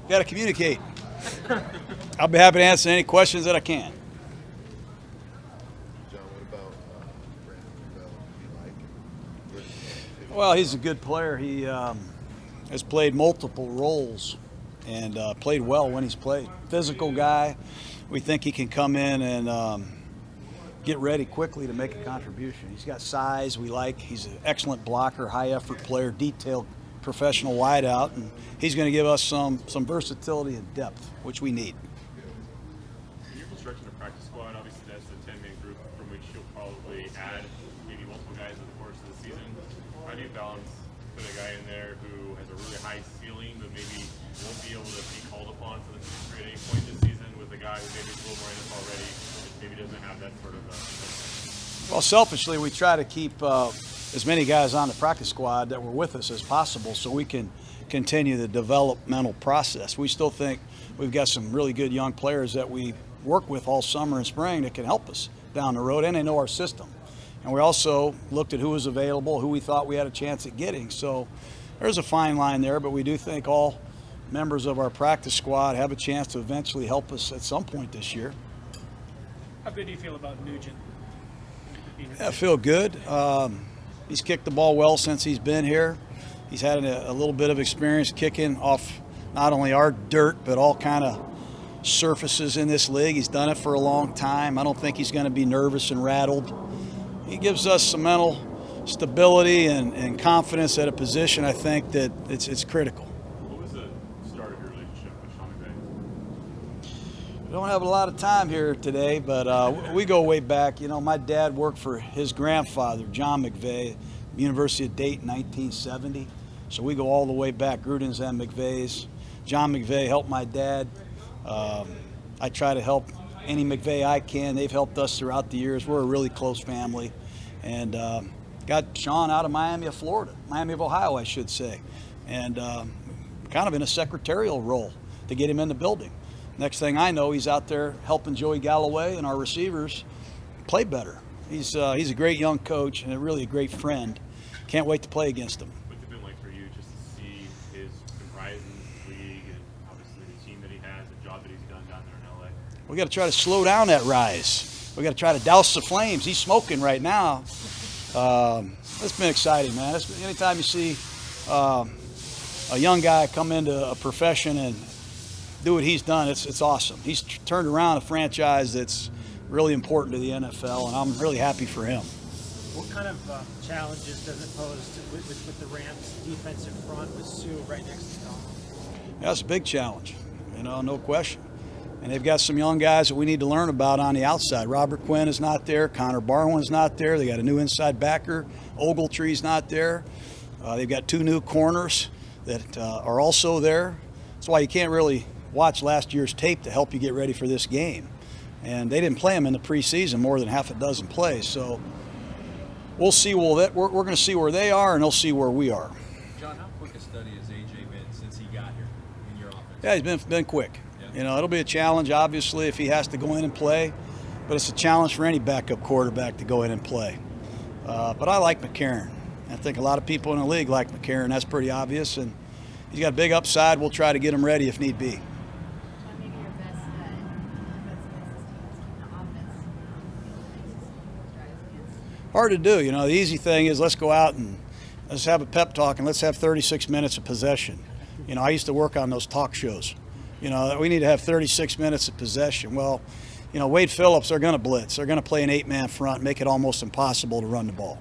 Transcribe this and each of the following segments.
Got to communicate. I'll be happy to answer any questions that I can. John, what about Brandon Bell? Do you like? Well, he's a good player. He has played multiple roles and played well when he's played. Physical guy. We think he can come in and get ready quickly to make a contribution. He's got size we like. He's an excellent blocker, high-effort player, detailed professional wideout, and he's going to give us some versatility and depth, which we need. In your construction of practice squad, obviously that's a 10-man group from which you'll probably add maybe multiple guys in the course of the season. How do you balance put a guy in there who has a really high ceiling but maybe won't be able to be called upon for the future at any point this season with a guy who maybe is a little more in it already, but maybe doesn't have that sort of Well, selfishly, we try to keep as many guys on the practice squad that were with us as possible so we can continue the developmental process. We still think we've got some really good young players that we work with all summer and spring that can help us down the road, and they know our system. And we also looked at who was available, who we thought we had a chance at getting. So there's a fine line there, but we do think all members of our practice squad have a chance to eventually help us at some point this year. How good do you feel about Nugent? I feel good. He's kicked the ball well since he's been here. He's had a little bit of experience kicking off not only our dirt, but all kind of surfaces in this league. He's done it for a long time. I don't think he's going to be nervous and rattled. He gives us some mental stability and confidence at a position I think that it's critical. What was the start of your relationship with Sean McVay? We don't have a lot of time here today, but we go way back. You know, my dad worked for his grandfather, Jon McVay, University of Dayton, 1970. So we go all the way back, Grudens and McVays. Jon McVay helped my dad. I try to help any McVay I can. They've helped us throughout the years. We're a really close family. And got Sean out of Miami of Florida, Miami of Ohio, I should say. And kind of in a secretarial role to get him in the building. Next thing I know, he's out there helping Joey Galloway and our receivers play better. He's a great young coach and really a great friend. Can't wait to play against him. What's it been like for you just to see his rise in the league and obviously the team that he has, the job that he's done down there in LA? We got to try to slow down that rise. We got to try to douse the flames. He's smoking right now. It's been exciting, man. Anytime you see a young guy come into a profession and do what he's done, it's awesome. He's turned around a franchise that's really important to the NFL, and I'm really happy for him. What kind of challenges does it pose with the Rams' defensive front with Sue right next to Tom? That's a big challenge, no question. And they've got some young guys that we need to learn about on the outside. Robert Quinn is not there. Connor Barwin's not there. They got a new inside backer. Ogletree's not there. They've got two new corners that are also there. That's why you can't really watch last year's tape to help you get ready for this game. And they didn't play them in the preseason more than half a dozen plays. So we'll see. We're going to see where they are, and they'll see where we are. John, how quick a study has AJ been since he got here in your offense? Yeah, he's been quick. Yeah. It'll be a challenge, obviously, if he has to go in and play. But it's a challenge for any backup quarterback to go in and play. But I like McCarron. I think a lot of people in the league like McCarron. That's pretty obvious. And he's got a big upside. We'll try to get him ready if need be. Maybe your best offense Hard to do. The easy thing is let's go out and let's have a pep talk and let's have 36 minutes of possession. I used to work on those talk shows. We need to have 36 minutes of possession. Well, Wade Phillips, they're going to blitz. They're going to play an 8-man front, make it almost impossible to run the ball.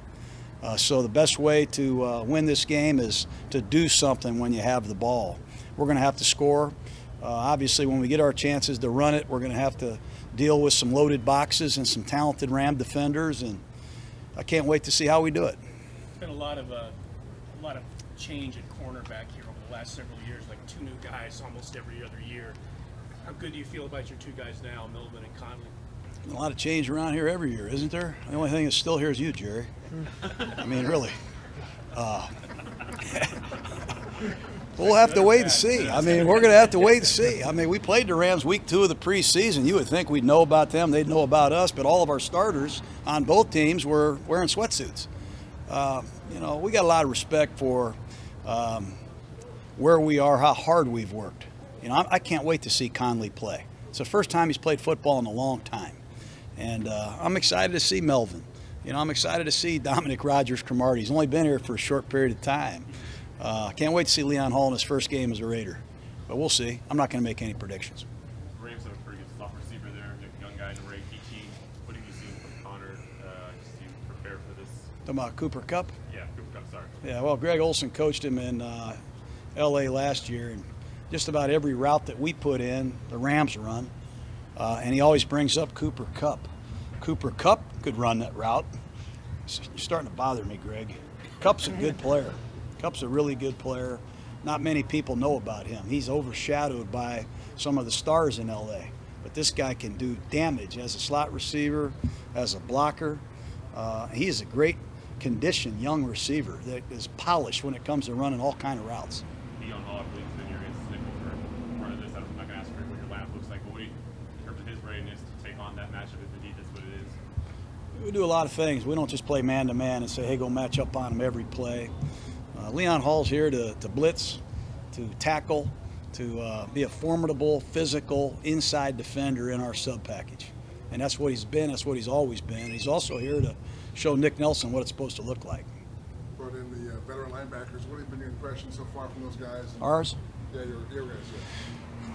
So the best way to win this game is to do something when you have the ball. We're going to have to score. Obviously, when we get our chances to run it, we're going to have to deal with some loaded boxes and some talented Ram defenders, and I can't wait to see how we do it. There's been a lot of change at cornerback here over the last several years, like two new guys almost every other year. How good do you feel about your two guys now, Millman and Conley? A lot of change around here every year, isn't there? The only thing that's still here is you, Jerry. I mean, really. We'll have to wait and see. We're going to have to wait and see. We played the Rams week 2 of the preseason. You would think we'd know about them. They'd know about us. But all of our starters on both teams were wearing sweatsuits. We got a lot of respect for where we are, how hard we've worked. You know, I can't wait to see Conley play. It's the first time he's played football in a long time. And I'm excited to see Melvin. You know, I'm excited to see Dominic Rogers-Cromartie. He's only been here for a short period of time. Can't wait to see Leon Hall in his first game as a Raider. But we'll see. I'm not going to make any predictions. Rams have a pretty good slot receiver there. The young guy in the Ray team. What have you seen from Connor just to prepare for this? Talking about Cooper Kupp? Yeah, Cooper Kupp, sorry. Yeah, well, Greg Olson coached him in L.A. last year, and just about every route that we put in, the Rams run, and he always brings up Cooper Kupp. Cooper Kupp could run that route. You're starting to bother me, Greg. Kupp's a good player. Kupp's a really good player. Not many people know about him. He's overshadowed by some of the stars in L.A., but this guy can do damage as a slot receiver, as a blocker. He is a great conditioned young receiver that is polished when it comes to running all kind of routes. Leon Hall, I believe, has been your nickel for part of this. I'm not going to ask for what your lineup looks like, but what do you, in terms of his readiness to take on that matchup if indeed that's what it is? We do a lot of things. We don't just play man-to-man and say, hey, go match up on him every play. Leon Hall's here to blitz, to tackle, to be a formidable, physical, inside defender in our sub-package. And that's what he's been. That's what he's always been. He's also here to show Nick Nelson what it's supposed to look like. Brought in the veteran linebackers. What have been your impressions so far from those guys? Ours? Yeah, your guys. Yeah.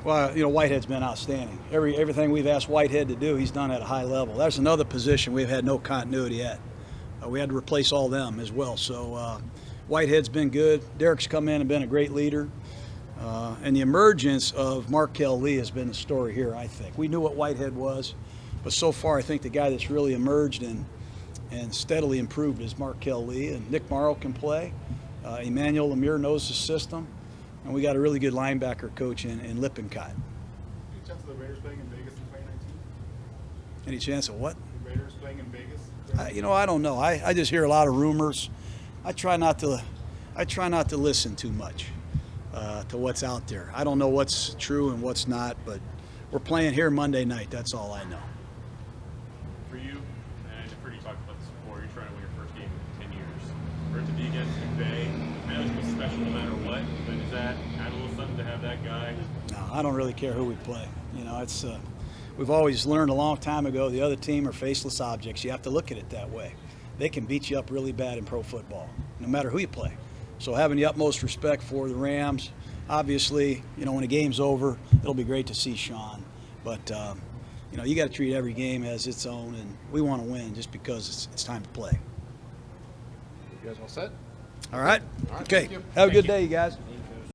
Well, you know, Whitehead's been outstanding. Everything we've asked Whitehead to do, he's done at a high level. That's another position we've had no continuity at. We had to replace all them as well. So Whitehead's been good. Derek's come in and been a great leader. And the emergence of Markel Lee has been the story here, I think. We knew what Whitehead was, but so far I think the guy that's really emerged and steadily improved is Markel Lee. And Nick Morrow can play. Emmanuel Lemire knows the system. And we got a really good linebacker coach in Lippincott. Any chance of the Raiders playing in Vegas in 2019? Any chance of what? The Raiders playing in Vegas? You know, I don't know. I just hear a lot of rumors. I try not to listen too much to what's out there. I don't know what's true and what's not, but we're playing here Monday night. That's all I know. For you, and I've heard you talk about this before, you're trying to win your first game in 10 years. For it to be against McVay, I know it's going to be special no matter what, but does that add a little something to have that guy? No, I don't really care who we play. You know, it's we've always learned a long time ago the other team are faceless objects. You have to look at it that way. They can beat you up really bad in pro football, no matter who you play. So having the utmost respect for the Rams. Obviously, you know, when the game's over, it'll be great to see Sean. But, you know, you got to treat every game as its own, and we want to win just because it's time to play. You guys all set? All right? All right, Okay. thank you. Have a good day, you guys.